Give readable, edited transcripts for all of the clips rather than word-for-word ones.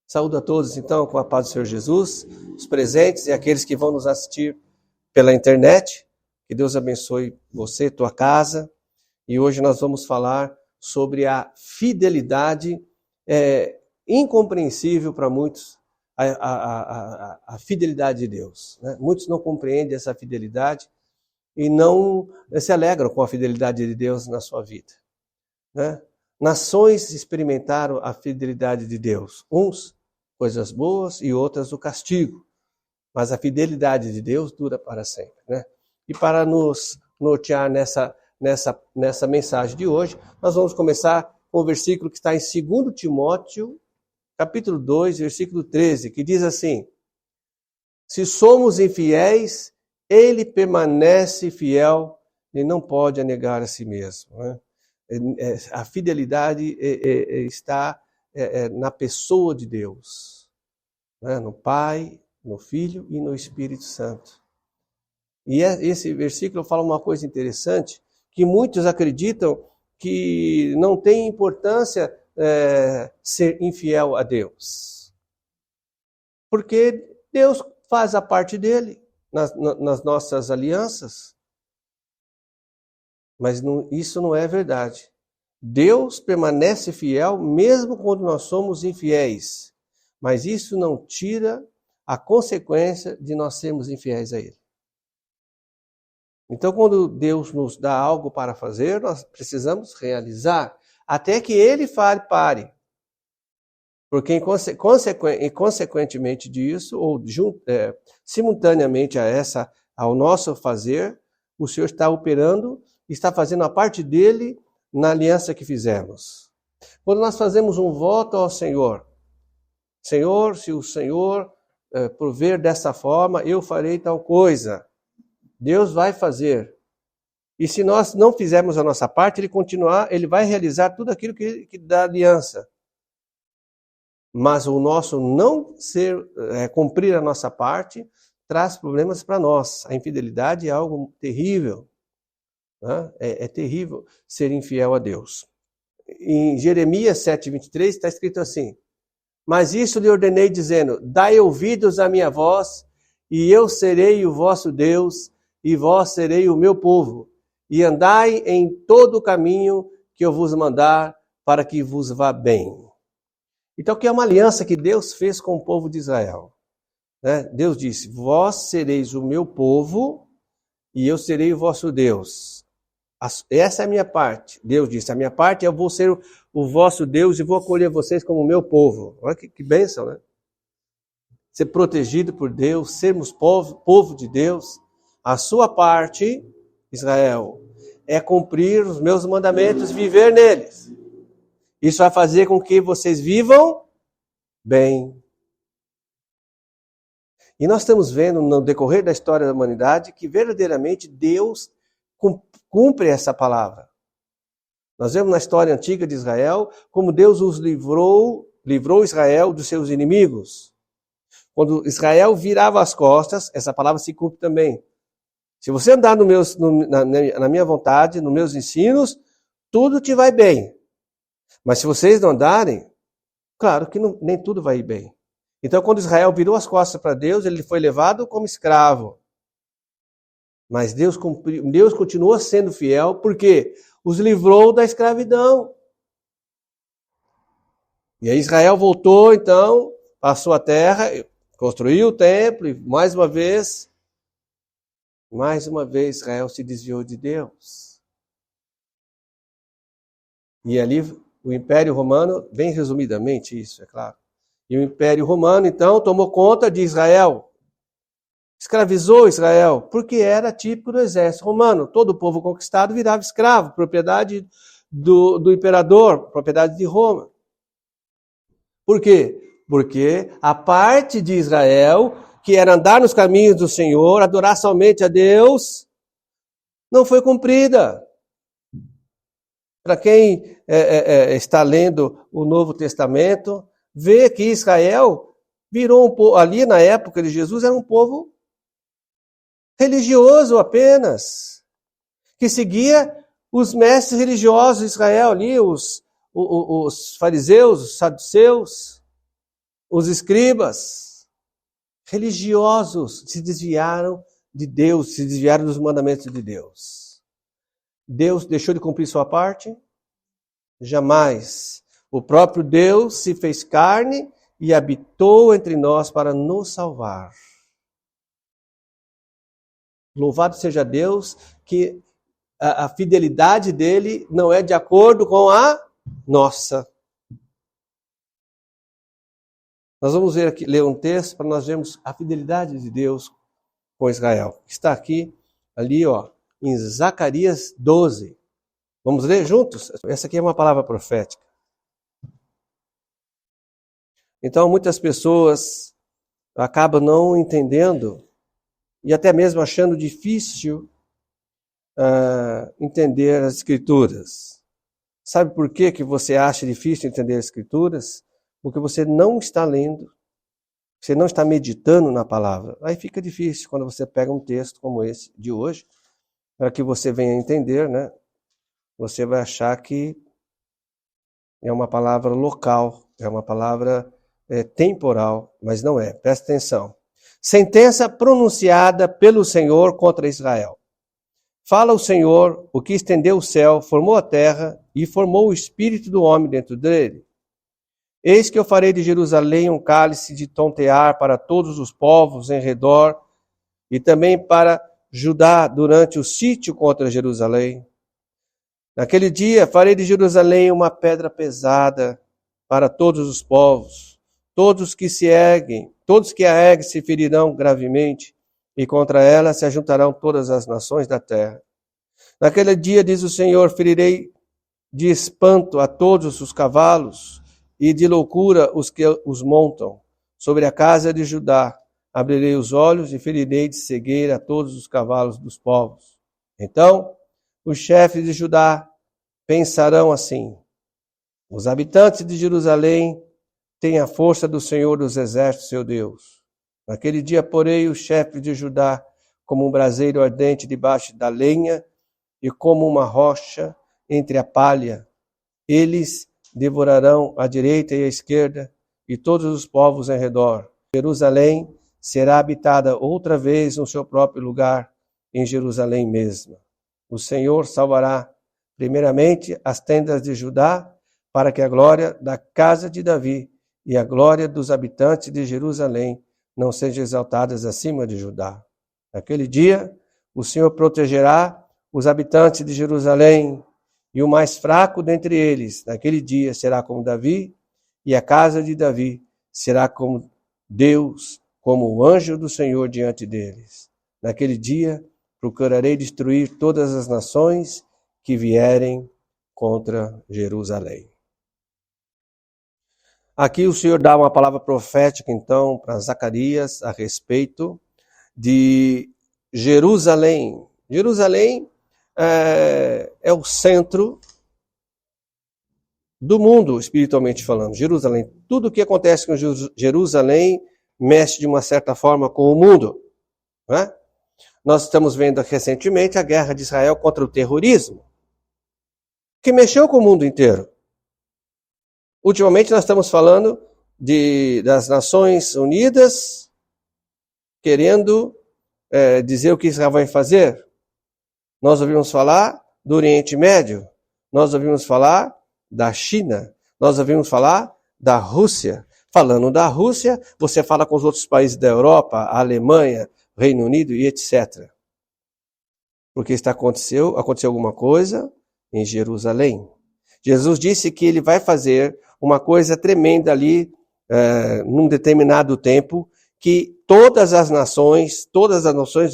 Saúdo a todos, então, com a paz do Senhor Jesus, os presentes e aqueles que vão nos assistir pela internet. Que Deus abençoe você, tua casa. E hoje nós vamos falar sobre a fidelidade incompreensível para muitos, a fidelidade de Deus, né? Muitos não compreendem essa fidelidade e não se alegram com a fidelidade de Deus na sua vida, né? Nações experimentaram a fidelidade de Deus, uns coisas boas e outras o castigo, mas a fidelidade de Deus dura para sempre, né? E para nos nortear nessa mensagem de hoje, nós vamos começar com o versículo que está em 2 Timóteo, capítulo 2, versículo 13, que diz assim: se somos infiéis, ele permanece fiel e não pode negar a si mesmo, né? A fidelidade está na pessoa de Deus, né? No Pai, no Filho e no Espírito Santo. E esse versículo fala uma coisa interessante, que muitos acreditam que não tem importância ser infiel a Deus. Porque Deus faz a parte dele nas nossas alianças. Mas isso não é verdade. Deus permanece fiel mesmo quando nós somos infiéis. Mas isso não tira a consequência de nós sermos infiéis a Ele. Então, quando Deus nos dá algo para fazer, nós precisamos realizar, até que Ele fale pare. Porque, consequentemente disso, ou simultaneamente ao nosso fazer, o Senhor está operando, está fazendo a parte dele na aliança que fizemos. Quando nós fazemos um voto ao Senhor, Senhor, se o Senhor prover dessa forma, eu farei tal coisa. Deus vai fazer. E se nós não fizermos a nossa parte, ele vai realizar tudo aquilo que dá aliança. Mas o nosso não cumprir a nossa parte traz problemas para nós. A infidelidade é algo terrível, né? É terrível ser infiel a Deus. Em Jeremias 7:23 está escrito assim: mas isso lhe ordenei dizendo, dai ouvidos à minha voz, e eu serei o vosso Deus, e vós serei o meu povo, e andai em todo o caminho que eu vos mandar, para que vos vá bem. Então, que é uma aliança que Deus fez com o povo de Israel, né? Deus disse, vós sereis o meu povo, e eu serei o vosso Deus. Essa é a minha parte. Deus disse, a minha parte eu vou ser o vosso Deus, e vou acolher vocês como meu povo. Olha que bênção, né? Ser protegido por Deus, sermos povo de Deus. A sua parte, Israel, é cumprir os meus mandamentos, viver neles. Isso vai fazer com que vocês vivam bem. E nós estamos vendo no decorrer da história da humanidade que verdadeiramente Deus cumpre essa palavra. Nós vemos na história antiga de Israel como Deus os livrou Israel dos seus inimigos. Quando Israel virava as costas, essa palavra se cumpre também. Se você andar na minha vontade, nos meus ensinos, tudo te vai bem. Mas se vocês não andarem, claro que nem tudo vai ir bem. Então, quando Israel virou as costas para Deus, ele foi levado como escravo. Mas Deus continuou sendo fiel, porque os livrou da escravidão. E aí Israel voltou, então, para a sua terra, construiu o templo, e mais uma vez Israel se desviou de Deus. E ali o Império Romano, bem resumidamente isso, é claro. E o Império Romano, então, tomou conta de Israel. Escravizou Israel, porque era típico do exército romano. Todo o povo conquistado virava escravo, propriedade do imperador, propriedade de Roma. Por quê? Porque a parte de Israel, que era andar nos caminhos do Senhor, adorar somente a Deus, não foi cumprida. Para quem está lendo o Novo Testamento, vê que Israel virou um povo, ali na época de Jesus, era um povo religioso apenas, que seguia os mestres religiosos de Israel ali, os fariseus, os saduceus, os escribas, religiosos, se desviaram de Deus, se desviaram dos mandamentos de Deus. Deus deixou de cumprir sua parte? Jamais. O próprio Deus se fez carne e habitou entre nós para nos salvar. Louvado seja Deus que a fidelidade dele não é de acordo com a nossa. Nós vamos ver aqui, ler um texto para nós vermos a fidelidade de Deus com Israel. Está aqui, ali, em Zacarias 12. Vamos ler juntos? Essa aqui é uma palavra profética. Então, muitas pessoas acabam não entendendo e até mesmo achando difícil entender as Escrituras. Sabe por que você acha difícil entender as Escrituras? Porque você não está lendo, você não está meditando na palavra. Aí fica difícil quando você pega um texto como esse de hoje, para que você venha entender, né? Você vai achar que é uma palavra local, é uma palavra temporal, mas não é. Presta atenção. Sentença pronunciada pelo Senhor contra Israel. Fala o Senhor, o que estendeu o céu, formou a terra e formou o espírito do homem dentro dele. Eis que eu farei de Jerusalém um cálice de tontear para todos os povos em redor e também para Judá durante o sítio contra Jerusalém. Naquele dia farei de Jerusalém uma pedra pesada para todos os povos. Todos que a erguem se ferirão gravemente, e contra ela se ajuntarão todas as nações da terra. Naquele dia, diz o Senhor, ferirei de espanto a todos os cavalos, e de loucura os que os montam. Sobre a casa de Judá abrirei os olhos e ferirei de cegueira a todos os cavalos dos povos. Então, os chefes de Judá pensarão assim: os habitantes de Jerusalém têm a força do Senhor dos exércitos, seu Deus. Naquele dia, porei os chefes de Judá como um braseiro ardente debaixo da lenha e como uma rocha entre a palha. Eles devorarão a direita e a esquerda e todos os povos em redor. Jerusalém será habitada outra vez no seu próprio lugar, em Jerusalém mesma. O Senhor salvará primeiramente as tendas de Judá, para que a glória da casa de Davi e a glória dos habitantes de Jerusalém não sejam exaltadas acima de Judá. Naquele dia, o Senhor protegerá os habitantes de Jerusalém, e o mais fraco dentre eles, naquele dia, será como Davi, e a casa de Davi será como Deus, como o anjo do Senhor diante deles. Naquele dia, procurarei destruir todas as nações que vierem contra Jerusalém. Aqui o Senhor dá uma palavra profética, então, para Zacarias a respeito de Jerusalém. Jerusalém é o centro do mundo, espiritualmente falando. Jerusalém, tudo o que acontece com Jerusalém mexe de uma certa forma com o mundo, né? Nós estamos vendo recentemente a guerra de Israel contra o terrorismo, que mexeu com o mundo inteiro. Ultimamente nós estamos falando das Nações Unidas querendo dizer o que Israel vai fazer. Nós ouvimos falar do Oriente Médio, nós ouvimos falar da China, nós ouvimos falar da Rússia. Falando da Rússia, você fala com os outros países da Europa, a Alemanha, Reino Unido e etc. Porque aconteceu alguma coisa em Jerusalém. Jesus disse que ele vai fazer uma coisa tremenda ali, num determinado tempo, que todas as nações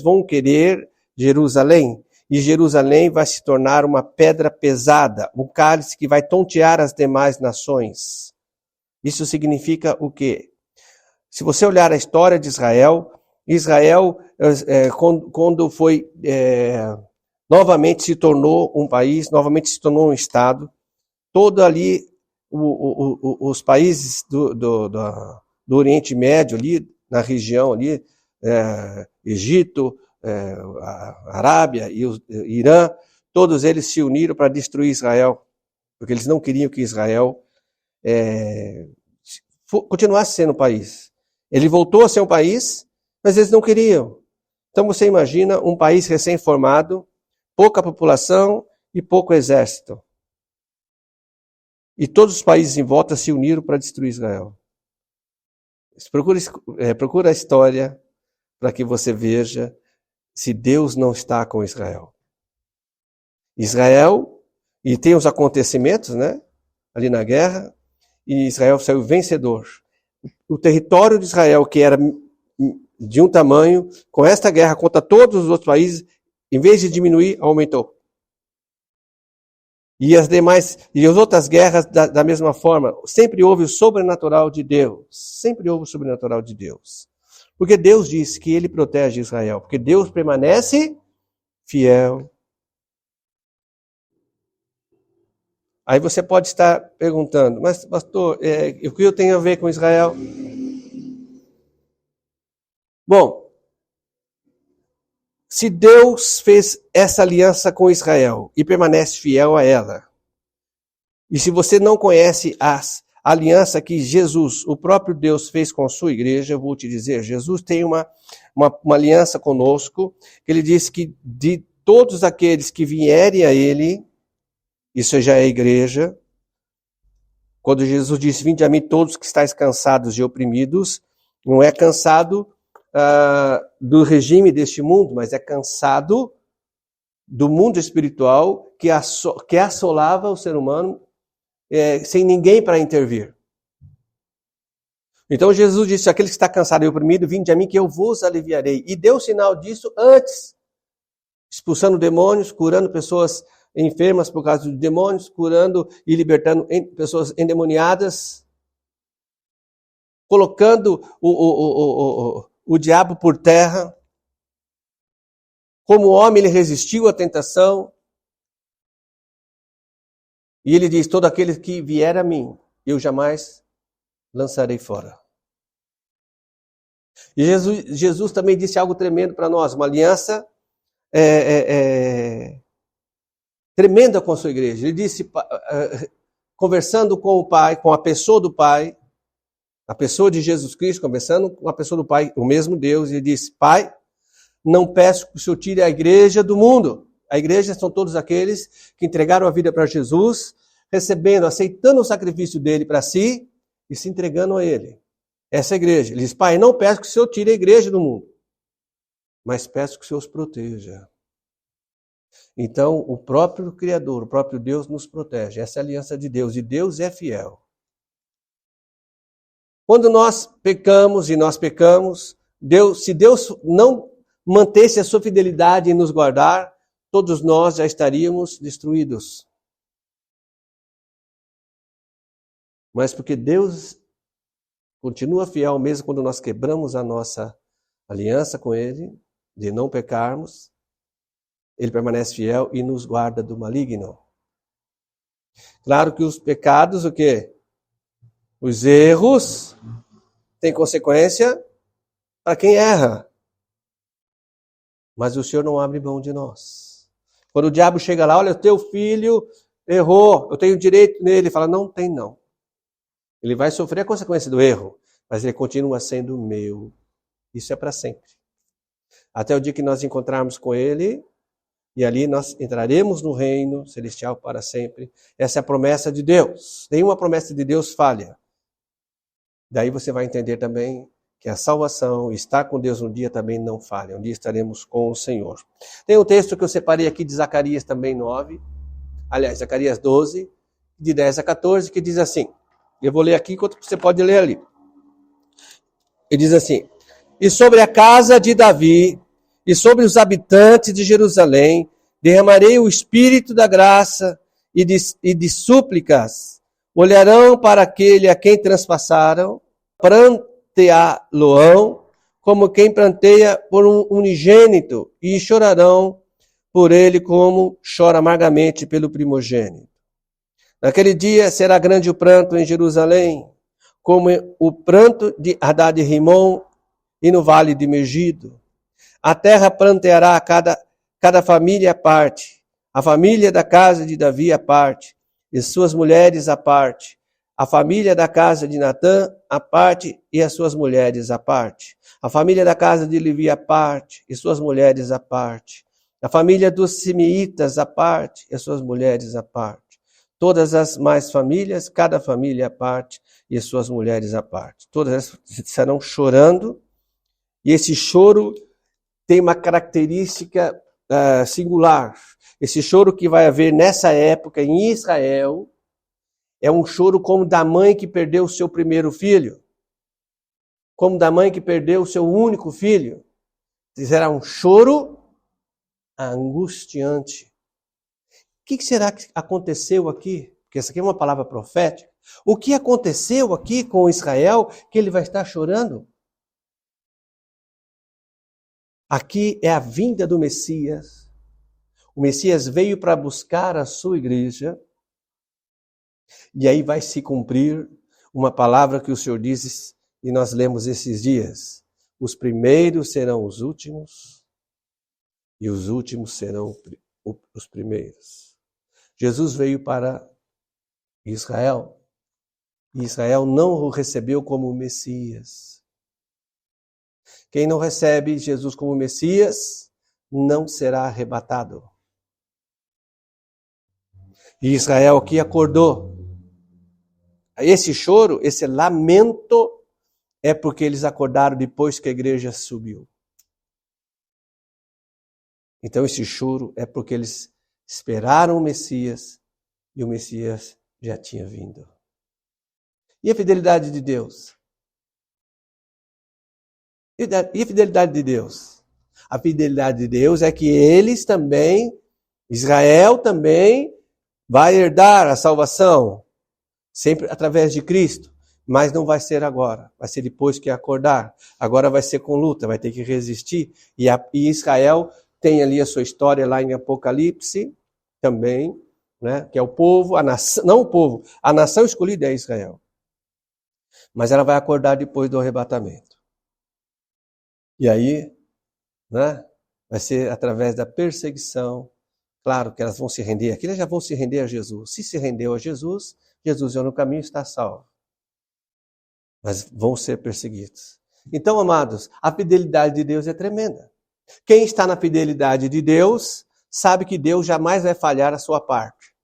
vão querer Jerusalém. E Jerusalém vai se tornar uma pedra pesada, um cálice que vai tontear as demais nações. Isso significa o quê? Se você olhar a história de Israel, quando foi novamente se tornou um país, novamente se tornou um estado, todo ali, os países do Oriente Médio, ali, na região ali, Egito, Arábia e o Irã, todos eles se uniram para destruir Israel, porque eles não queriam que Israel continuasse sendo um país. Ele voltou a ser um país, mas eles não queriam. Então você imagina um país recém-formado, pouca população e pouco exército. E todos os países em volta se uniram para destruir Israel. Procura a história para que você veja se Deus não está com Israel. Israel, e tem os acontecimentos, né? Ali na guerra, e Israel saiu vencedor. O território de Israel, que era de um tamanho, com esta guerra contra todos os outros países, em vez de diminuir, aumentou. E as outras guerras da mesma forma, sempre houve o sobrenatural de Deus. Sempre houve o sobrenatural de Deus. Porque Deus disse que ele protege Israel, porque Deus permanece fiel. Aí você pode estar perguntando, mas pastor, o que eu tenho a ver com Israel? Bom, se Deus fez essa aliança com Israel e permanece fiel a ela, e se você não conhece a aliança que Jesus, o próprio Deus, fez com a sua igreja, eu vou te dizer, Jesus tem uma aliança conosco, ele disse que de todos aqueles que vierem a ele, isso já é a igreja, quando Jesus disse, vinde a mim todos que estáis cansados e oprimidos, não é cansado do regime deste mundo, mas é cansado do mundo espiritual que assolava o ser humano sem ninguém para intervir. Então Jesus disse, aquele que está cansado e oprimido, vinde a mim que eu vos aliviarei. E deu sinal disso antes, expulsando demônios, curando pessoas enfermas por causa de demônios, curando e libertando pessoas endemoniadas, colocando o diabo por terra. Como homem, ele resistiu à tentação. E ele diz, todo aquele que vier a mim, eu jamais lançarei fora. E Jesus também disse algo tremendo para nós, uma aliança tremenda com a sua igreja. Ele disse, conversando com o Pai, com a pessoa do Pai, a pessoa de Jesus Cristo, conversando com a pessoa do Pai, o mesmo Deus, ele disse, Pai, não peço que o Senhor tire a igreja do mundo. A igreja são todos aqueles que entregaram a vida para Jesus, recebendo, aceitando o sacrifício dele para si e se entregando a ele. Essa é a igreja. Ele diz, Pai, não peço que o Senhor tire a igreja do mundo, mas peço que o Senhor os proteja. Então, o próprio Criador, o próprio Deus nos protege. Essa é a aliança de Deus, e Deus é fiel. Quando nós pecamos, se Deus não mantesse a sua fidelidade em nos guardar, todos nós já estaríamos destruídos. Mas porque Deus continua fiel mesmo quando nós quebramos a nossa aliança com Ele, de não pecarmos, Ele permanece fiel e nos guarda do maligno. Claro que os pecados, o quê? Os erros têm consequência para quem erra. Mas o Senhor não abre mão de nós. Quando o diabo chega lá, olha, o teu filho errou, eu tenho direito nele. Ele fala, não tem não. Ele vai sofrer a consequência do erro, mas ele continua sendo meu. Isso é para sempre. Até o dia que nós encontrarmos com ele, e ali nós entraremos no reino celestial para sempre. Essa é a promessa de Deus. Nenhuma promessa de Deus falha. Daí você vai entender também que a salvação, estar com Deus um dia também não falha. Um dia estaremos com o Senhor. Tem um texto que eu separei aqui de Zacarias também 9. Aliás, Zacarias 12, de 10 a 14, que diz assim. Eu vou ler aqui enquanto você pode ler ali. Ele diz assim. E sobre a casa de Davi e sobre os habitantes de Jerusalém derramarei o espírito da graça e de súplicas. Olharão para aquele a quem transpassaram, pranteá-lo-ão, como quem pranteia por um unigênito, e chorarão por ele como chora amargamente pelo primogênito. Naquele dia será grande o pranto em Jerusalém, como o pranto de Hadad-Rimon e no vale de Megido. A terra pranteará cada família à parte, a família da casa de Davi à parte, e suas mulheres à parte, A família da casa de Natã, à parte, e as suas mulheres, à parte. A família da casa de Levi, à parte, e suas mulheres, à parte. A família dos simeítas, à parte, e as suas mulheres, à parte. Todas as mais famílias, cada família à parte, e as suas mulheres à parte. Todas elas estarão chorando, e esse choro tem uma característica singular. Esse choro que vai haver nessa época em Israel é um choro como da mãe que perdeu o seu primeiro filho, como da mãe que perdeu o seu único filho. Será um choro angustiante. O que será que aconteceu aqui? Porque essa aqui é uma palavra profética. O que aconteceu aqui com Israel que ele vai estar chorando? Aqui é a vinda do Messias. O Messias veio para buscar a sua igreja. E aí vai se cumprir uma palavra que o Senhor diz, e nós lemos esses dias. Os primeiros serão os últimos, e os últimos serão os primeiros. Jesus veio para Israel, e Israel não o recebeu como Messias. Quem não recebe Jesus como Messias, não será arrebatado. E Israel aqui acordou. Esse choro, esse lamento, é porque eles acordaram depois que a igreja subiu. Então esse choro é porque eles esperaram o Messias e o Messias já tinha vindo. E a fidelidade de Deus? E a fidelidade de Deus? A fidelidade de Deus é que eles também, Israel também, vai herdar a salvação. Sempre através de Cristo, mas não vai ser agora, vai ser depois que acordar. Agora vai ser com luta, vai ter que resistir. E Israel tem ali a sua história lá em Apocalipse também, né? Que é o povo, a nação, não o povo, a nação escolhida é Israel. Mas ela vai acordar depois do arrebatamento. E aí, né? Vai ser através da perseguição. Claro que elas vão se render, aqui elas já vão se render a Jesus. Se rendeu a Jesus, Jesus é no caminho, está salvo. Mas vão ser perseguidos. Então, amados, a fidelidade de Deus é tremenda. Quem está na fidelidade de Deus, sabe que Deus jamais vai falhar a sua parte.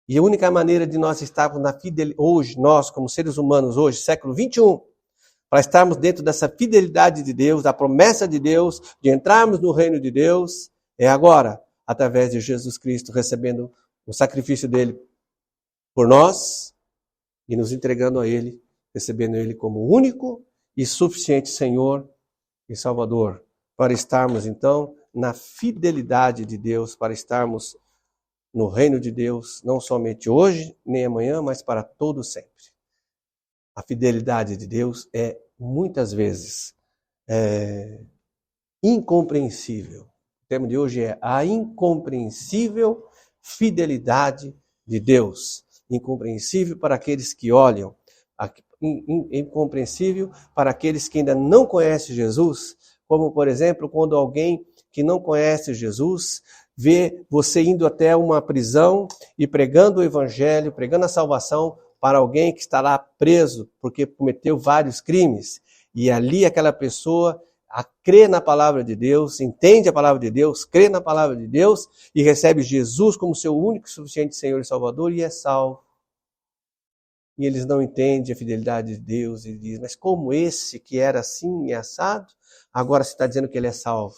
E a única maneira de nós estarmos na fidelidade, hoje, nós como seres humanos, hoje, século 21, para estarmos dentro dessa fidelidade de Deus, da promessa de Deus, de entrarmos no reino de Deus, é agora, através de Jesus Cristo, recebendo o sacrifício dele por nós e nos entregando a Ele, recebendo Ele como único e suficiente Senhor e Salvador, para estarmos então na fidelidade de Deus, para estarmos no reino de Deus, não somente hoje, nem amanhã, mas para todo sempre. A fidelidade de Deus é, muitas vezes, incompreensível. O termo de hoje é a incompreensível fidelidade de Deus. Incompreensível para aqueles que olham, incompreensível para aqueles que ainda não conhecem Jesus, como, por exemplo, quando alguém que não conhece Jesus vê você indo até uma prisão e pregando o evangelho, pregando a salvação para alguém que está lá preso porque cometeu vários crimes, e ali aquela pessoa crê na palavra de Deus, entende a palavra de Deus, crê na palavra de Deus e recebe Jesus como seu único e suficiente Senhor e Salvador e é salvo. E eles não entendem a fidelidade de Deus e dizem, mas como esse que era assim e assado, agora você está dizendo que ele é salvo?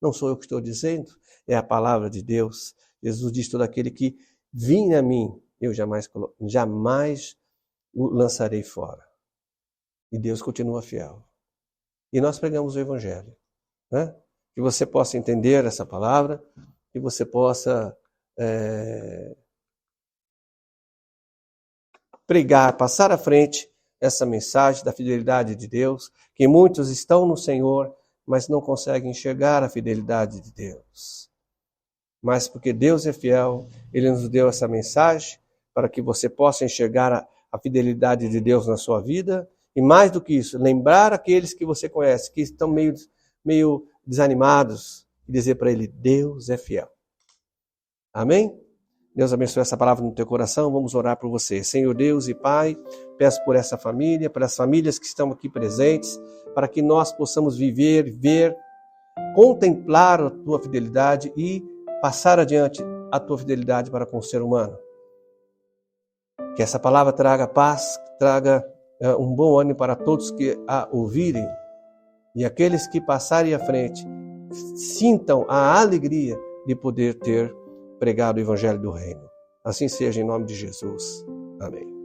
Não sou eu que estou dizendo, é a palavra de Deus. Jesus diz, todo aquele que vem a mim, eu jamais o lançarei fora. E Deus continua fiel. E nós pregamos o Evangelho, né? Que você possa entender essa palavra, que você possa pregar, passar à frente essa mensagem da fidelidade de Deus, que muitos estão no Senhor, mas não conseguem enxergar a fidelidade de Deus. Mas porque Deus é fiel, Ele nos deu essa mensagem para que você possa enxergar a fidelidade de Deus na sua vida. E mais do que isso, lembrar aqueles que você conhece, que estão meio desanimados, e dizer para ele, Deus é fiel. Amém? Deus abençoe essa palavra no teu coração. Vamos orar por você. Senhor Deus e Pai, peço por essa família, por as famílias que estão aqui presentes, para que nós possamos viver, ver, contemplar a tua fidelidade e passar adiante a tua fidelidade para com o ser humano. Que essa palavra traga paz, traga um bom ânimo para todos que a ouvirem, e aqueles que passarem à frente sintam a alegria de poder ter pregado o Evangelho do Reino. Assim seja, em nome de Jesus. Amém.